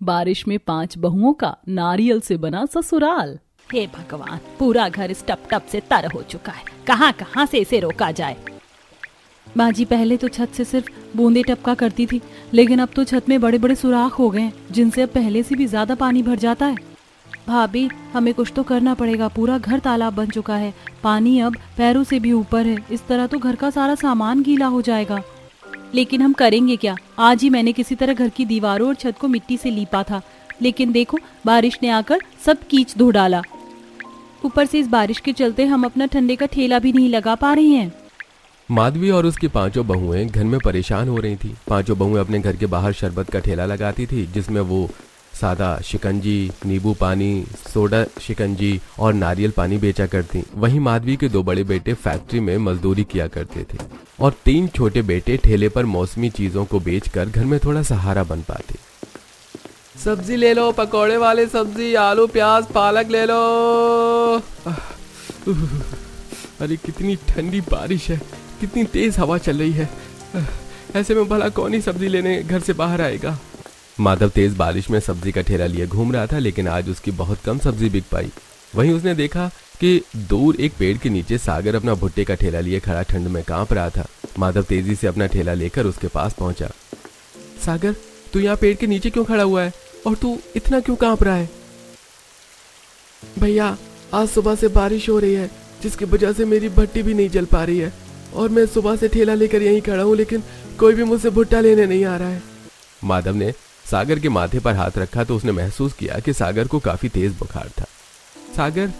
बारिश में 5 बहुओं का नारियल से बना ससुराल। हे भगवान, पूरा घर इस टप टप से तर हो चुका है। कहाँ कहाँ से इसे रोका जाए। बाजी पहले तो छत से सिर्फ बूंदे टपका करती थी, लेकिन अब तो छत में बड़े बड़े सुराख हो गए जिनसे अब पहले से भी ज्यादा पानी भर जाता है। भाभी, हमें कुछ तो करना पड़ेगा। पूरा घर तालाब बन चुका है, पानी अब पैरों से भी ऊपर है। इस तरह तो घर का सारा सामान गीला हो जाएगा। लेकिन हम करेंगे क्या? आज ही मैंने किसी तरह घर की दीवारों और छत को मिट्टी से लीपा था, लेकिन देखो बारिश ने आकर सब कीच धो डाला। ऊपर से इस बारिश के चलते हम अपना ठंडे का ठेला भी नहीं लगा पा रही हैं। माधवी और उसकी 5 बहुएं घर में परेशान हो रही थी। 5 बहुएं अपने घर के बाहर शरबत का ठेला लगाती थी, जिसमें वो सादा शिकंजी, नींबू पानी, सोडा शिकंजी और नारियल पानी बेचा करती। वहीं माधवी के 2 बड़े बेटे फैक्ट्री में मजदूरी किया करते थे और 3 छोटे बेटे ठेले पर मौसमी चीजों को बेचकर घर में थोड़ा सहारा बन पाते। सब्जी ले लो, पकौड़े वाले सब्जी, आलू प्याज पालक ले लो। अरे कितनी ठंडी बारिश है, कितनी तेज हवा चल रही है। ऐसे में भला कौन ही सब्जी लेने घर से बाहर आएगा। माधव तेज बारिश में सब्जी का ठेला लिए घूम रहा था, लेकिन आज उसकी बहुत कम सब्जी बिक पाई। वहीं उसने देखा कि दूर एक पेड़ के नीचे सागर अपना भुट्टे का ठेला लिए खड़ा ठंड में कांप रहा था। माधव तेजी से अपना ठेला लेकर उसके पास पहुंचा। सागर, तू यहाँ पेड़ के नीचे क्यों खड़ा हुआ है और तू इतना क्यों कांप रहा है? भैया, आज सुबह से बारिश हो रही है, जिसकी वजह से मेरी भट्टी भी नहीं जल पा रही है और मैं सुबह से ठेला लेकर यहीं खड़ा हूँ, लेकिन कोई भी मुझसे भुट्टा लेने नहीं आ रहा है। माधव ने सागर के माथे पर हाथ रखा तो उसने महसूस किया कि सागर को काफी तेज बुखार था। सागर,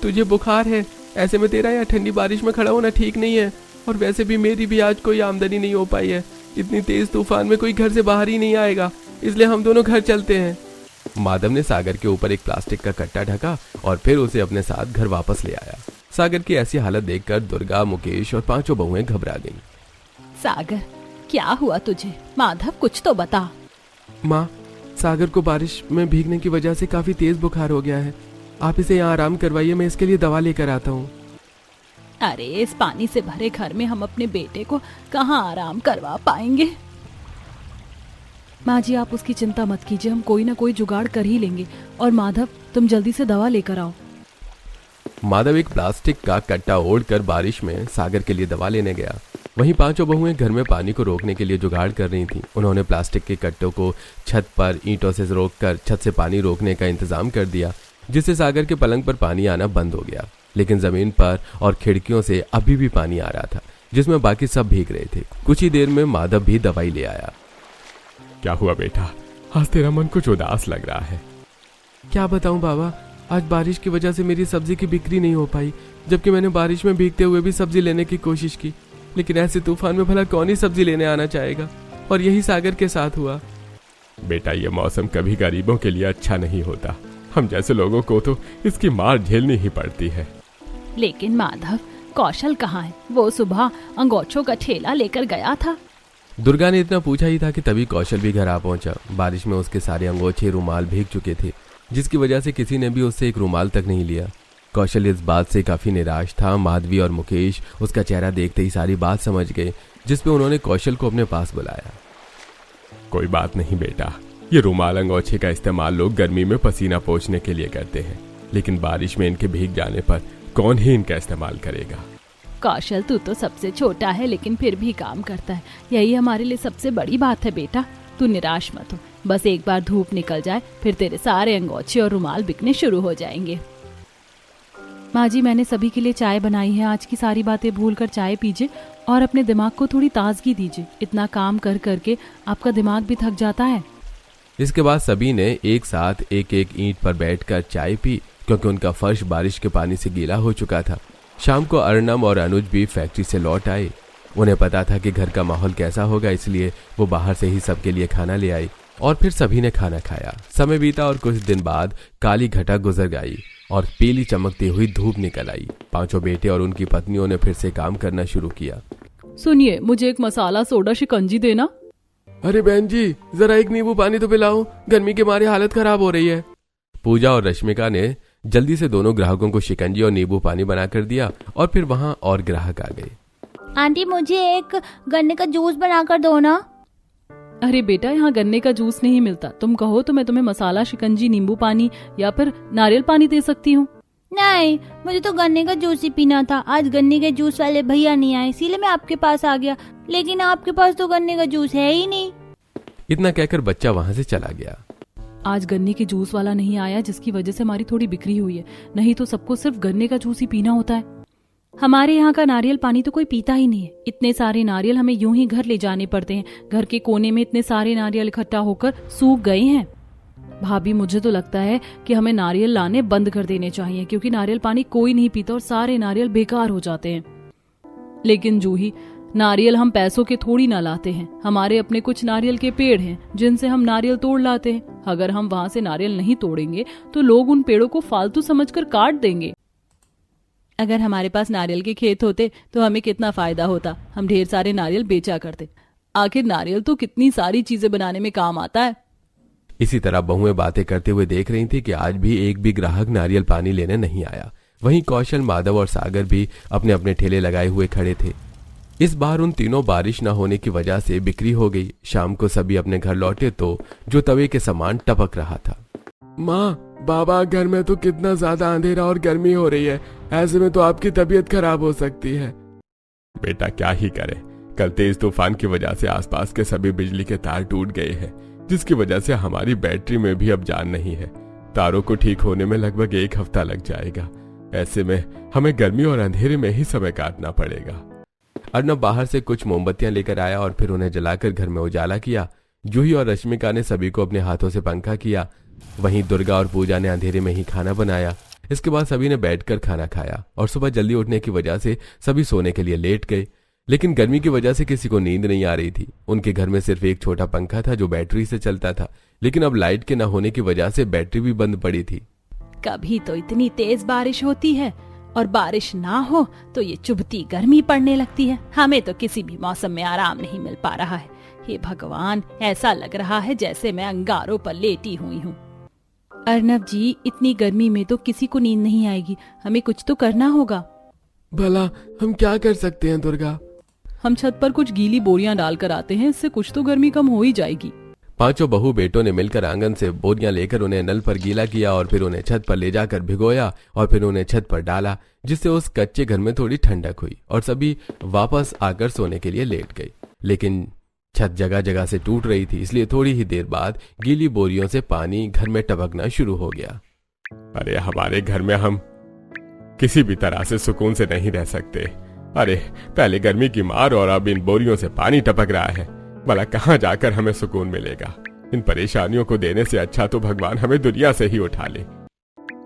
तुझे बुखार है? ऐसे में तेरा यहाँ ठंडी बारिश में खड़ा होना ठीक नहीं है, और वैसे भी मेरी भी आज कोई आमदनी नहीं हो पाई है। इतनी तेज तूफान में कोई घर से बाहर ही नहीं आएगा, इसलिए हम दोनों घर चलते हैं। माधव ने सागर के ऊपर एक प्लास्टिक का कट्टा ढका और फिर उसे अपने साथ घर वापस ले आया। सागर की ऐसी हालत देखकर दुर्गा, मुकेश और 5 बहुएं घबरा गईं। सागर, क्या हुआ तुझे? माधव, कुछ तो बता। माँ, सागर को बारिश में भीगने की वजह से काफी तेज बुखार हो गया है। आप इसे यहाँ आराम करवाइए, मैं इसके लिए दवा लेकर आता हूँ। अरे, इस पानी से भरे घर में हम अपने बेटे को कहाँ आराम करवा पाएंगे? माँ जी, आप उसकी चिंता मत कीजिए, हम कोई ना कोई जुगाड़ कर ही लेंगे। और माधव, तुम जल्दी से दवा लेकर आओ। माधव एक प्लास्टिक का कट्टा ओढ़कर बारिश में सागर के लिए दवा लेने गया। वहीं 5 बहुएं घर में पानी को रोकने के लिए जुगाड़ कर रही थीं। उन्होंने प्लास्टिक के कट्टों को छत पर ईंटों से रोककर छत से पानी रोकने का इंतजाम कर दिया, जिससे सागर के पलंग पर पानी आना बंद हो गया। लेकिन जमीन पर और खिड़कियों से अभी भी पानी आ रहा था, जिसमें बाकी सब भीग रहे थे। कुछ ही देर में माधव भी दवाई ले आया। क्या हुआ बेटा, आज तेरा मन कुछ उदास लग रहा है? क्या बताऊं बाबा, आज बारिश की वजह से मेरी सब्जी की बिक्री नहीं हो पाई, जबकि मैंने बारिश में भीगते हुए भी सब्जी लेने की कोशिश की। लेकिन ऐसे तूफान में भला कौन ही सब्जी लेने आना चाहेगा, और यही सागर के साथ हुआ। बेटा, ये मौसम कभी गरीबों के लिए अच्छा नहीं होता। हम जैसे लोगों को तो इसकी मार झेलनी ही पड़ती है। लेकिन माधव, कौशल कहाँ है? वो सुबह अंगोछों का ठेला लेकर गया था। दुर्गा ने इतना पूछा ही था कि तभी कौशल भी घर आ पहुंचा। बारिश में उसके सारे अंगोछे रुमाल भीग चुके थे, जिसकी वजह से किसी ने भी उससे एक रुमाल तक नहीं लिया। कौशल इस बात से काफी निराश था। माधवी और मुकेश उसका चेहरा देखते ही सारी बात समझ गए, जिसपे उन्होंने कौशल को अपने पास बुलाया। कोई बात नहीं बेटा, ये रुमाल अंगोछे का इस्तेमाल लोग गर्मी में पसीना पोंछने के लिए करते हैं, लेकिन बारिश में इनके भीग जाने पर कौन ही इनका इस्तेमाल करेगा। कौशल, तू तो सबसे छोटा है, लेकिन फिर भी काम करता है। यही हमारे लिए सबसे बड़ी बात है बेटा। तू निराश मत हो, बस एक बार धूप निकल जाए, फिर तेरे सारे अंगोछे और रुमाल बिकने शुरू हो जाएंगे। माँ जी, मैंने सभी के लिए चाय बनाई है। आज की सारी बातें भूलकर चाय पीजिए और अपने दिमाग को थोड़ी ताजगी दीजिए। इतना काम कर करके आपका दिमाग भी थक जाता है। इसके बाद सभी ने एक साथ एक एक ईंट पर बैठकर चाय पी, क्योंकि उनका फर्श बारिश के पानी से गीला हो चुका था। शाम को अर्नब और अनुज भी फैक्ट्री से लौट आए। उन्हें पता था कि घर का माहौल कैसा होगा, इसलिए वो बाहर से ही सबके लिए खाना ले आई और फिर सभी ने खाना खाया। समय बीता और कुछ दिन बाद काली घटा गुजर गई और पीली चमकती हुई धूप निकल आई। 5 बेटे और उनकी पत्नियों ने फिर से काम करना शुरू किया। सुनिए, मुझे एक मसाला सोडा शिकंजी देना। अरे बहन जी, जरा एक नींबू पानी तो पिलाओ, गर्मी के मारे हालत खराब हो रही है। पूजा और रश्मिका ने जल्दी से दोनों ग्राहकों को शिकंजी और नींबू पानी बनाकर दिया और फिर वहां और ग्राहक आ गए। आंटी, मुझे एक गन्ने का जूस बनाकर दो ना। अरे बेटा, यहाँ गन्ने का जूस नहीं मिलता। तुम कहो तो मैं तुम्हें मसाला शिकंजी, नींबू पानी या फिर नारियल पानी दे सकती हूँ। नहीं, मुझे तो गन्ने का जूस ही पीना था। आज गन्ने के जूस वाले भैया नहीं आए, इसीलिए मैं आपके पास आ गया। लेकिन आपके पास तो गन्ने का जूस है ही नहीं। इतना कहकर बच्चा वहां से चला गया। आज गन्ने के जूस वाला नहीं आया, जिसकी वजह से हमारी थोड़ी बिक्री हुई है, नहीं तो सबको सिर्फ गन्ने का जूस ही पीना होता है। हमारे यहाँ का नारियल पानी तो कोई पीता ही नहीं है। इतने सारे नारियल हमें यूं ही घर ले जाने पड़ते हैं। घर के कोने में इतने सारे नारियल इकट्ठा होकर सूख गए हैं। भाभी, मुझे तो लगता है कि हमें नारियल लाने बंद कर देने चाहिए, क्योंकि नारियल पानी कोई नहीं पीता और सारे नारियल बेकार हो जाते हैं। लेकिन जूही, नारियल हम पैसों के थोड़ी ना लाते हैं। हमारे अपने कुछ नारियल के पेड़ हैं जिनसे हम नारियल तोड़ लाते हैं। अगर हम वहां से नारियल नहीं तोड़ेंगे तो लोग उन पेड़ों को फालतू समझकर काट देंगे। अगर हमारे पास नारियल के खेत होते तो हमें कितना फायदा होता। हम ढेर सारे नारियल बेचा करते। आखिर नारियल तो कितनी सारी चीजें बनाने में काम आता है। इसी तरह बहुएं बातें करते हुए देख रही थी कि आज भी एक भी ग्राहक नारियल पानी लेने नहीं आया। वहीं कौशल, माधव और सागर भी अपने अपने ठेले लगाए हुए खड़े थे। इस बार उन तीनों बारिश न होने की वजह से बिक्री हो गई। शाम को सभी अपने घर लौटे तो जो तवे के समान टपक रहा था। माँ, बाबा, घर में तो कितना ज्यादा अंधेरा और गर्मी हो रही है। ऐसे में तो आपकी तबीयत खराब हो सकती है। बेटा, क्या ही करे। कल तेज तूफान की वजह से आसपास के सभी बिजली के तार टूट गए हैं, जिसकी वजह से हमारी बैटरी में भी अब जान नहीं है। तारों को ठीक होने में लगभग 1 हफ्ता लग जाएगा। ऐसे में हमें गर्मी और अंधेरे में ही समय काटना पड़ेगा। अर्नब बाहर से कुछ मोमबत्तियां लेकर आया और फिर उन्हें जलाकर घर में उजाला किया। जूही और रश्मिका ने सभी को अपने हाथों से पंखा किया। वहीं दुर्गा और पूजा ने अंधेरे में ही खाना बनाया। इसके बाद सभी ने बैठकर खाना खाया और सुबह जल्दी उठने की वजह से सभी सोने के लिए लेट गए। लेकिन गर्मी की वजह से किसी को नींद नहीं आ रही थी। उनके घर में सिर्फ एक छोटा पंखा था जो बैटरी से चलता था, लेकिन अब लाइट के न होने की वजह से बैटरी भी बंद पड़ी थी। कभी तो इतनी तेज बारिश होती है और बारिश ना हो तो ये चुभती गर्मी पड़ने लगती है। हमें तो किसी भी मौसम में आराम नहीं मिल पा रहा है। हे भगवान, ऐसा लग रहा है जैसे मैं अंगारों पर लेटी हुई हूँ। अर्नब जी, इतनी गर्मी में तो किसी को नींद नहीं आएगी। हमें कुछ तो करना होगा। भला हम क्या कर सकते हैं दुर्गा? हम छत पर कुछ गीली बोरियां डालकर आते हैं, इससे कुछ तो गर्मी कम हो ही जाएगी। पांचों बहू बेटों ने मिलकर आंगन से बोरियां लेकर उन्हें नल पर गीला किया और फिर उन्हें छत पर ले जाकर भिगोया और फिर उन्हें छत पर डाला, जिससे उस कच्चे घर में थोड़ी ठंडक हुई और सभी वापस आकर सोने के लिए लेट गए। लेकिन छत जगह जगह से टूट रही थी, इसलिए थोड़ी ही देर बाद गीली बोरियों से पानी घर में टपकना शुरू हो गया। अरे, हमारे घर में हम किसी भी तरह से सुकून से नहीं रह सकते। अरे, पहले गर्मी की मार और अब इन बोरियों से पानी टपक रहा है। भला कहाँ जाकर हमें सुकून मिलेगा? इन परेशानियों को देने से अच्छा तो भगवान हमें दुनिया से ही उठा ले।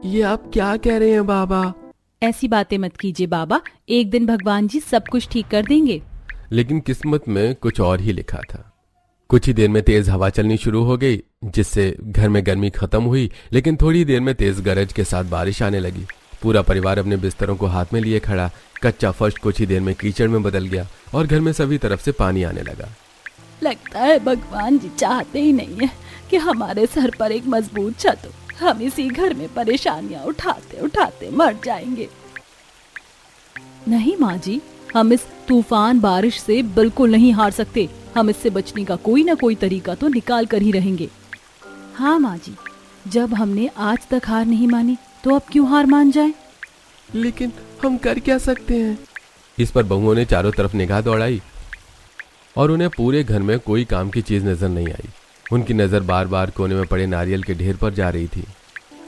ये आप क्या कह रहे हैं बाबा? ऐसी बातें मत कीजिए बाबा, एक दिन भगवान जी सब कुछ ठीक कर देंगे। लेकिन किस्मत में कुछ और ही लिखा था। कुछ ही देर में तेज हवा चलनी शुरू हो गई, जिससे घर में गर्मी खत्म हुई। लेकिन थोड़ी देर में तेज गरज के साथ बारिश आने लगी। पूरा परिवार अपने बिस्तरों को हाथ में लिए खड़ा। कच्चा फर्श कुछ ही देर में कीचड़ में बदल गया और घर में सभी तरफ से पानी आने लगा। लगता है भगवान जी चाहते ही नहीं है कि हमारे सर पर एक मजबूत छत हो। हम इसी घर में परेशानियां उठाते उठाते मर जाएंगे। नहीं माँ जी, हम इस तूफान बारिश से बिल्कुल नहीं हार सकते। हम इससे बचने का कोई ना कोई तरीका तो निकाल कर ही रहेंगे। हाँ माँ जी, जब हमने आज तक हार नहीं मानी तो अब क्यों हार मान जाए? लेकिन हम कर क्या सकते हैं? इस पर बहुओं ने चारों तरफ निगाह दौड़ाई और उन्हें पूरे घर में कोई काम की चीज नजर नहीं आई। उनकी नजर बार बार कोने में पड़े नारियल के ढेर पर जा रही थी।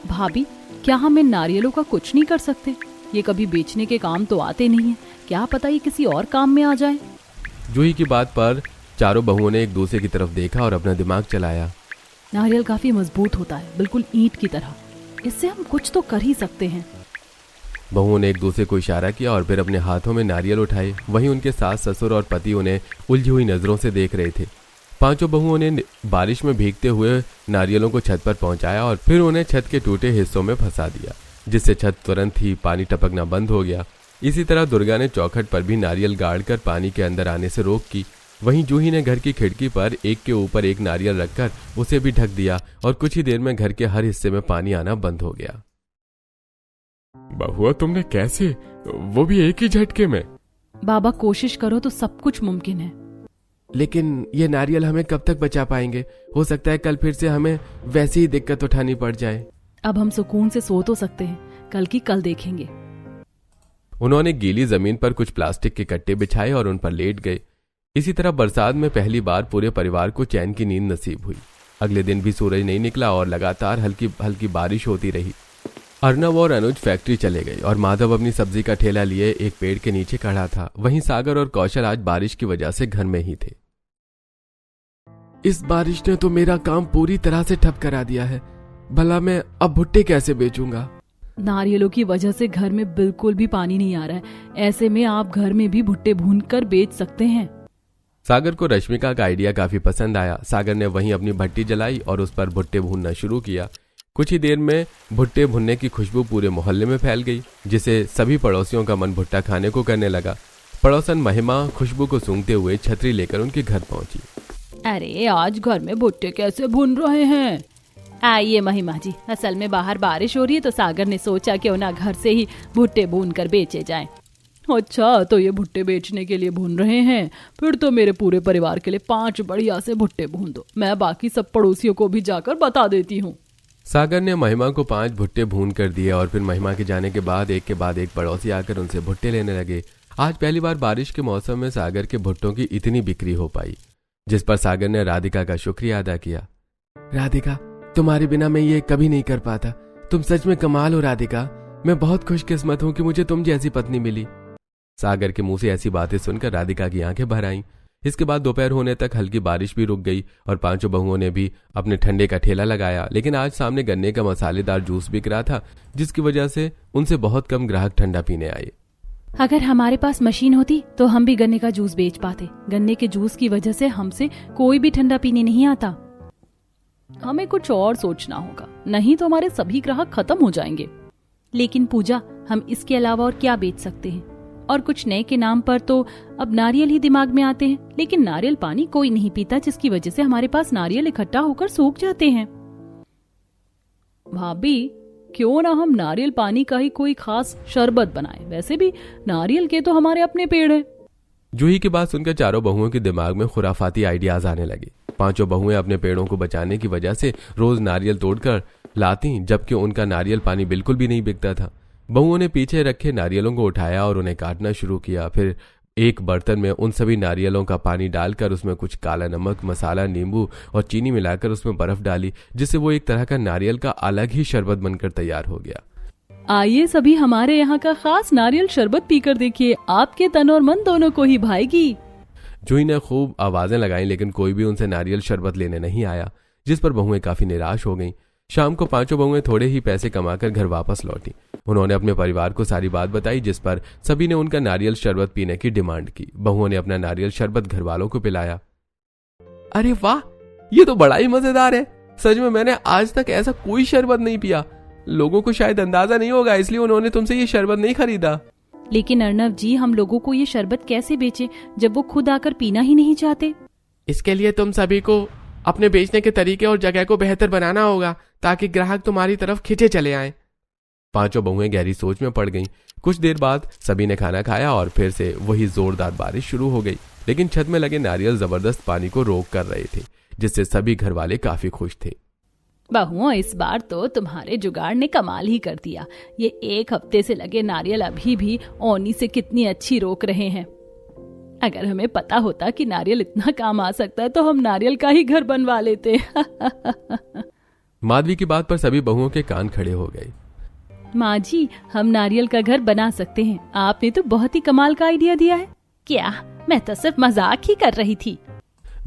भाभी, क्या हम इन नारियलों का कुछ नहीं कर सकते? ये कभी बेचने के काम तो आते नहीं है, क्या पता ये किसी और काम में आ जाए। जूही की बात पर चारों बहुओं ने एक दूसरे की तरफ देखा और अपना दिमाग चलाया। नारियल काफी मजबूत होता है, बिल्कुल ईंट की तरह। इससे हम कुछ तो कर ही सकते हैं। बहुओं ने एक दूसरे को इशारा किया और फिर अपने हाथों में नारियल उठाए। वहीं उनके सास, ससुर और पति उन्हें उलझी हुई नजरों से देख रहे थे। पांचों बहुओं ने बारिश में भीगते हुए नारियलों को छत पर पहुंचाया और फिर उन्हें छत के टूटे हिस्सों में फंसा दिया, जिससे छत तुरंत ही पानी टपकना बंद हो गया। इसी तरह दुर्गा ने चौखट पर भी नारियल गाड़कर पानी के अंदर आने से रोक की। वहीं जूही ने घर की खिड़की पर एक के ऊपर एक नारियल रखकर उसे भी ढक दिया और कुछ ही देर में घर के हर हिस्से में पानी आना बंद हो गया। बहुआ, तुमने कैसे? वो भी एक ही झटके में? बाबा, कोशिश करो तो सब कुछ मुमकिन है। लेकिन ये नारियल हमें कब तक बचा पाएंगे? हो सकता है कल फिर से हमें वैसी ही दिक्कत उठानी पड़ जाए। अब हम सुकून से सो तो सकते हैं, कल की कल देखेंगे। उन्होंने गीली जमीन पर कुछ प्लास्टिक के कट्टे बिछाए और उन पर लेट गए। इसी तरह बरसात में पहली बार पूरे परिवार को चैन की नींद नसीब हुई। अगले दिन भी सूरज नहीं निकला और लगातार हल्की हल्की बारिश होती रही। अर्नव और अनुज फैक्ट्री चले गए और माधव अपनी सब्जी का ठेला लिए एक पेड़ के नीचे खड़ा था। वहीं सागर और कौशल आज बारिश की वजह से घर में ही थे। इस बारिश ने तो मेरा काम पूरी तरह से ठप करा दिया है। भला मैं अब भुट्टे कैसे बेचूंगा? नारियलों की वजह से घर में बिल्कुल भी पानी नहीं आ रहा है। ऐसे में आप घर में भी भुट्टे भूनकर बेच सकते हैं। सागर को रश्मिका का आइडिया काफी पसंद आया। सागर ने वहीं अपनी भट्टी जलाई और उस पर भुट्टे भूनना शुरू किया। कुछ ही देर में भुट्टे भुनने की खुशबू पूरे मोहल्ले में फैल गई, जिसे सभी पड़ोसियों का मन भुट्टा खाने को करने लगा। पड़ोसन महिमा खुशबू को सूंघते हुए छतरी लेकर उनके घर पहुंची। अरे आज घर में भुट्टे कैसे भून रहे हैं? आइए महिमा जी, असल में बाहर बारिश हो रही है तो सागर ने सोचा क्यों ना घर से ही भुट्टे भून कर बेचे जाएं। अच्छा, तो ये भुट्टे बेचने के लिए भून रहे हैं? फिर तो मेरे पूरे परिवार के लिए 5 बढ़िया से भुट्टे भून दो। मैं बाकी सब पड़ोसियों को भी जाकर बता देती हूँ। सागर ने महिमा को 5 भुट्टे भून कर दिए और फिर महिमा के जाने के बाद एक पड़ोसी आकर उनसे भुट्टे लेने लगे। आज पहली बार बारिश के मौसम में सागर के भुट्टों की इतनी बिक्री हो पाई, जिस पर सागर ने राधिका का शुक्रिया अदा किया। राधिका, तुम्हारे बिना मैं ये कभी नहीं कर पाता। तुम सच में कमाल हो राधिका। मैं बहुत खुशकिस्मत हूँ कि मुझे तुम जैसी पत्नी मिली। सागर के मुंह से ऐसी बातें सुनकर राधिका की आंखें भर आईं। इसके बाद दोपहर होने तक हल्की बारिश भी रुक गई और 5 बहुओं ने भी अपने ठंडे का ठेला लगाया। लेकिन आज सामने गन्ने का मसालेदार जूस बिक रहा था, जिसकी वजह से उनसे बहुत कम ग्राहक ठंडा पीने आए। अगर हमारे पास मशीन होती तो हम भी गन्ने का जूस बेच पाते। गन्ने के जूस की वजह से हमसे कोई भी ठंडा पीने नहीं आता। हमें कुछ और सोचना होगा, नहीं तो हमारे सभी ग्राहक खत्म हो जाएंगे। लेकिन पूजा, हम इसके अलावा और क्या बेच सकते हैं? और कुछ नए के नाम पर तो अब नारियल ही दिमाग में आते हैं, लेकिन नारियल पानी कोई नहीं पीता, जिसकी वजह से हमारे पास नारियल इकट्ठा होकर सूख जाते हैं। भाभी, क्यों ना हम नारियल पानी का ही कोई खास शरबत बनाएं? वैसे भी नारियल के तो हमारे अपने पेड़ हैं। जूही की बात सुनकर चारों बहुओं के दिमाग में खुराफाती आइडियाज आने लगे। 5 बहुएं अपने पेड़ों को बचाने की वजह से रोज नारियल तोड़कर लाती, जबकि उनका नारियल पानी बिल्कुल भी नहीं बिकता था। बहुओं ने पीछे रखे नारियलों को उठाया और उन्हें काटना शुरू किया। फिर एक बर्तन में उन सभी नारियलों का पानी डालकर उसमें कुछ काला नमक, मसाला, नींबू और चीनी मिलाकर उसमें बर्फ डाली, जिससे वो एक तरह का नारियल का अलग ही शरबत बनकर तैयार हो गया। आइए सभी हमारे यहाँ का खास नारियल शरबत पीकर देखिए, आपके तन और मन दोनों को ही भाएगी। जूही ने खूब आवाजें लगाई, लेकिन कोई भी उनसे नारियल शरबत लेने नहीं आया, जिस पर बहुएं काफी निराश हो गईं। शाम को 5 बहुएं थोड़े ही पैसे कमाकर घर वापस लौटी। उन्होंने अपने परिवार को सारी बात बताई, जिस पर सभी ने उनका नारियल शरबत पीने की डिमांड की। बहुओं ने अपना नारियल शरबत घर वालों को पिलाया। अरे वाह, ये तो बड़ा ही मजेदार है। सच में मैंने आज तक ऐसा कोई शरबत नहीं पिया। लोगों को शायद अंदाजा नहीं होगा, इसलिए उन्होंने तुमसे ये शरबत नहीं खरीदा। लेकिन अर्नव जी, हम लोगों को ये शरबत कैसे बेचे जब वो खुद आकर पीना ही नहीं चाहते? इसके लिए तुम सभी को अपने बेचने के तरीके और जगह को बेहतर बनाना होगा, ताकि ग्राहक तुम्हारी तरफ खिंचे चले आएं। 5 बहुएं गहरी सोच में पड़ गईं। कुछ देर बाद सभी ने खाना खाया और फिर से वही जोरदार बारिश शुरू हो गई। लेकिन छत में लगे नारियल जबरदस्त पानी को रोक कर रहे थे, जिससे सभी घर वाले काफी खुश थे। बहुओं, इस बार तो तुम्हारे जुगाड़ ने कमाल ही कर दिया। ये 1 हफ्ते से लगे नारियल अभी भी ओनी से कितनी अच्छी रोक रहे हैं। अगर हमें पता होता कि नारियल इतना काम आ सकता है तो हम नारियल का ही घर बनवा लेते। माधवी की बात पर सभी बहुओं के कान खड़े हो गए। माँ जी, हम नारियल का घर बना सकते हैं। आपने तो बहुत ही कमाल का आइडिया दिया है। क्या? मैं तो सिर्फ मजाक ही कर रही थी।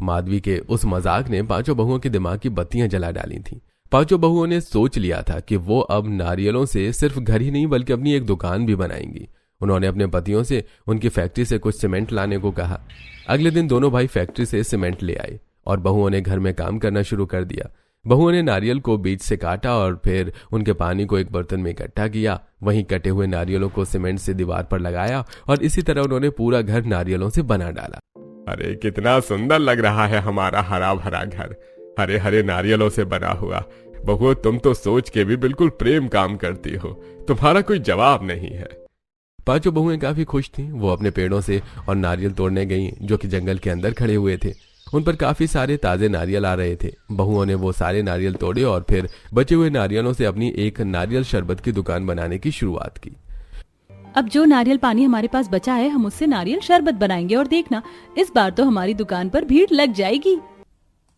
माधवी के उस मजाक ने 5 बहुओं के दिमाग की बत्तियां जला डाली थीं। 5 बहुओं ने सोच लिया था कि वो अब नारियलों से सिर्फ घर ही नहीं बल्कि अपनी एक दुकान भी बनाएंगी। उन्होंने अपने पतियों से उनकी फैक्ट्री से कुछ सीमेंट लाने को कहा। अगले दिन दोनों भाई फैक्ट्री से सीमेंट ले आए और बहुओं ने घर में काम करना शुरू कर दिया। बहुओं ने नारियल को बीच से काटा और फिर उनके पानी को एक बर्तन में इकट्ठा किया। वहीं कटे हुए नारियलों को सीमेंट से दीवार पर लगाया और इसी तरह उन्होंने पूरा घर नारियलों से बना डाला। अरे कितना सुंदर लग रहा है हमारा हरा भरा घर, हरे हरे नारियलों से बना हुआ। बहुओं, तुम तो सोच के भी बिल्कुल प्रेम काम करती हो, तुम्हारा कोई जवाब नहीं है। पांचों बहुएं काफी खुश थीं। वो अपने पेड़ों से और नारियल तोड़ने गईं जो कि जंगल के अंदर खड़े हुए थे। उन पर काफी सारे ताजे नारियल आ रहे थे। बहुओं ने वो सारे नारियल तोड़े और फिर बचे हुए नारियलों से अपनी एक नारियल शरबत की दुकान बनाने की शुरुआत की। अब जो नारियल पानी हमारे पास बचा है हम उससे नारियल शरबत बनाएंगे और देखना इस बार तो हमारी दुकान पर भीड़ लग जाएगी।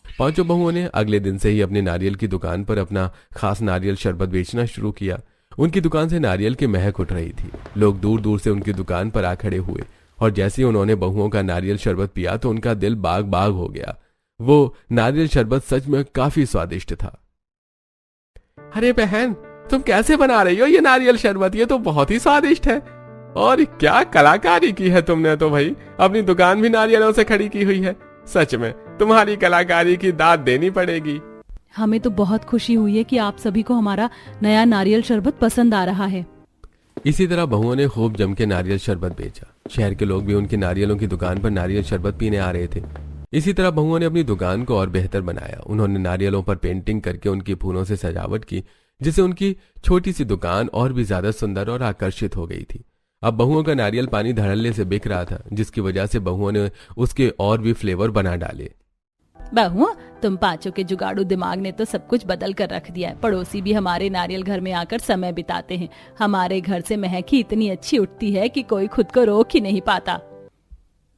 पांचों बहुओं ने अगले दिन से ही अपनी नारियल की दुकान पर अपना खास नारियल शरबत बेचना शुरू किया। उनकी दुकान से नारियल की महक उठ रही थी। लोग दूर दूर से उनकी दुकान पर आ खड़े हुए और जैसे ही उन्होंने बहुओं का नारियल शरबत पिया तो उनका दिल बाग बाग हो गया। वो नारियल शरबत सच में काफी स्वादिष्ट था। अरे बहन, तुम कैसे बना रही हो ये नारियल शरबत? ये तो बहुत ही स्वादिष्ट है। और क्या कलाकारी की है तुमने तो भाई, अपनी दुकान भी नारियलों से खड़ी की हुई है। सच में तुम्हारी कलाकारी की दाद देनी पड़ेगी। हमें तो बहुत खुशी हुई है कि आप सभी को हमारा नया नारियल शरबत पसंद आ रहा है। इसी तरह बहुओं ने खूब जम के नारियल शरबत बेचा। शहर के लोग भी उनकी नारियलों की दुकान पर नारियल शरबत पीने आ रहे थे। इसी तरह बहुओं ने अपनी दुकान को और बेहतर बनाया। उन्होंने नारियलों पर पेंटिंग करके उनकी फूलों से सजावट की जिससे उनकी छोटी सी दुकान और भी ज्यादा सुंदर और आकर्षित हो गई थी। अब बहुओं का नारियल पानी धड़ल्ले से बिक रहा था जिसकी वजह से बहुओं ने उसके और भी फ्लेवर बना डाले। बहुओं, तुम पांचों के जुगाड़ू दिमाग ने तो सब कुछ बदल कर रख दिया है। पड़ोसी भी हमारे नारियल घर में आकर समय बिताते हैं। हमारे घर से महक ही इतनी अच्छी उठती है कि कोई खुद को रोक ही नहीं पाता।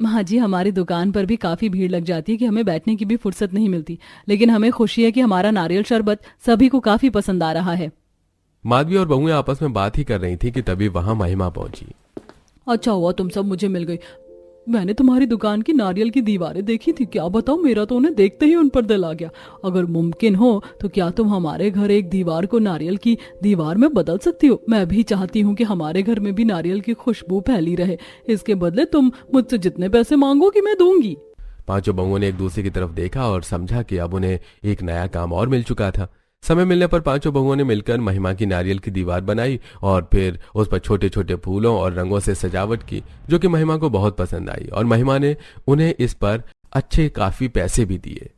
माँ जी, हमारी दुकान पर भी काफी भीड़ लग जाती है कि हमें बैठने की भी फुर्सत नहीं मिलती, लेकिन हमें खुशी है कि हमारा नारियल शरबत सभी को काफी पसंद आ रहा है। माधवी और बहुएं आपस में बात ही कर रही थी कि तभी वहां महिमा पहुंची। अच्छा हुआ तुम सब मुझे मिल गई। मैंने तुम्हारी दुकान की नारियल की दीवारें देखी थी। क्या बताओ, मेरा तो उन्हें देखते ही उन पर दिल आ गया। अगर मुमकिन हो तो क्या तुम हमारे घर एक दीवार को नारियल की दीवार में बदल सकती हो? मैं भी चाहती हूँ कि हमारे घर में भी नारियल की खुशबू फैली रहे। इसके बदले तुम मुझसे जितने पैसे मांगोगी मैं दूंगी। पांचों बहुओं ने एक दूसरे की तरफ देखा और समझा कि अब उन्हें एक नया काम और मिल चुका था। समय मिलने पर पांचों बहुओं ने मिलकर महिमा की नारियल की दीवार बनाई और फिर उस पर छोटे छोटे फूलों और रंगों से सजावट की जो कि महिमा को बहुत पसंद आई और महिमा ने उन्हें इस पर अच्छे काफी पैसे भी दिए।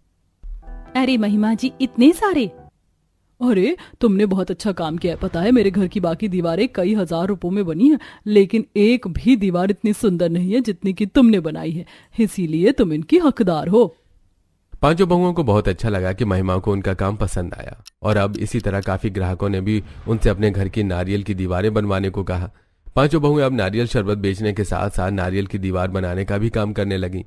अरे महिमा जी, इतने सारे? अरे तुमने बहुत अच्छा काम किया है। पता है मेरे घर की बाकी दीवारें कई हजार रुपयों में बनी है, लेकिन एक भी दीवार इतनी सुंदर नहीं है जितनी कि तुमने बनाई है, इसीलिए तुम इनकी हकदार हो। पांचों बहुओं को बहुत अच्छा लगा कि महिमा को उनका काम पसंद आया और अब इसी तरह काफी ग्राहकों ने भी उनसे अपने घर की नारियल की दीवारें बनवाने को कहा। पांचों बहुएं अब नारियल शरबत बेचने के साथ साथ नारियल की दीवार बनाने का भी काम करने लगी।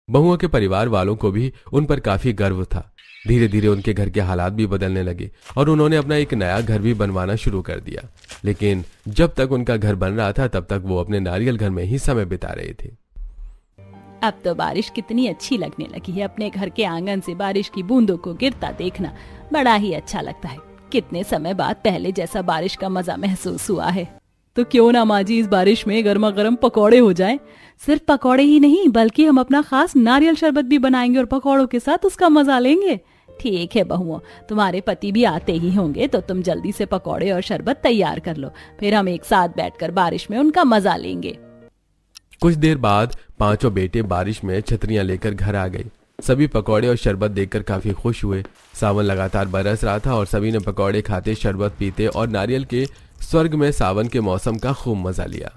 बहुओं के परिवार वालों को भी उन पर काफी गर्व था। धीरे धीरे उनके घर के हालात भी बदलने लगे और उन्होंने अपना एक नया घर भी बनवाना शुरू कर दिया। लेकिन जब तक उनका घर बन रहा था तब तक वो अपने नारियल घर में ही समय बिता रहे थे। अब तो बारिश कितनी अच्छी लगने लगी है। अपने घर के आंगन से बारिश की बूंदों को गिरता देखना बड़ा ही अच्छा लगता है। कितने समय बाद पहले जैसा बारिश का मजा महसूस हुआ है। तो क्यों ना माँ जी इस बारिश में गर्मा गर्म पकौड़े हो जाएं। सिर्फ पकौड़े ही नहीं बल्कि हम अपना खास नारियल शरबत भी बनाएंगे और पकौड़ों के साथ उसका मजा लेंगे। ठीक है बहुओं, तुम्हारे पति भी आते ही होंगे तो तुम जल्दी से पकौड़े और शरबत तैयार कर लो, फिर हम एक साथ बैठकर बारिश में उनका मजा लेंगे। कुछ देर बाद पांचों बेटे बारिश में छतरियां लेकर घर आ गए। सभी पकौड़े और शरबत देखकर काफी खुश हुए। सावन लगातार बरस रहा था और सभी ने पकौड़े खाते, शरबत पीते और नारियल के स्वर्ग में सावन के मौसम का खूब मजा लिया।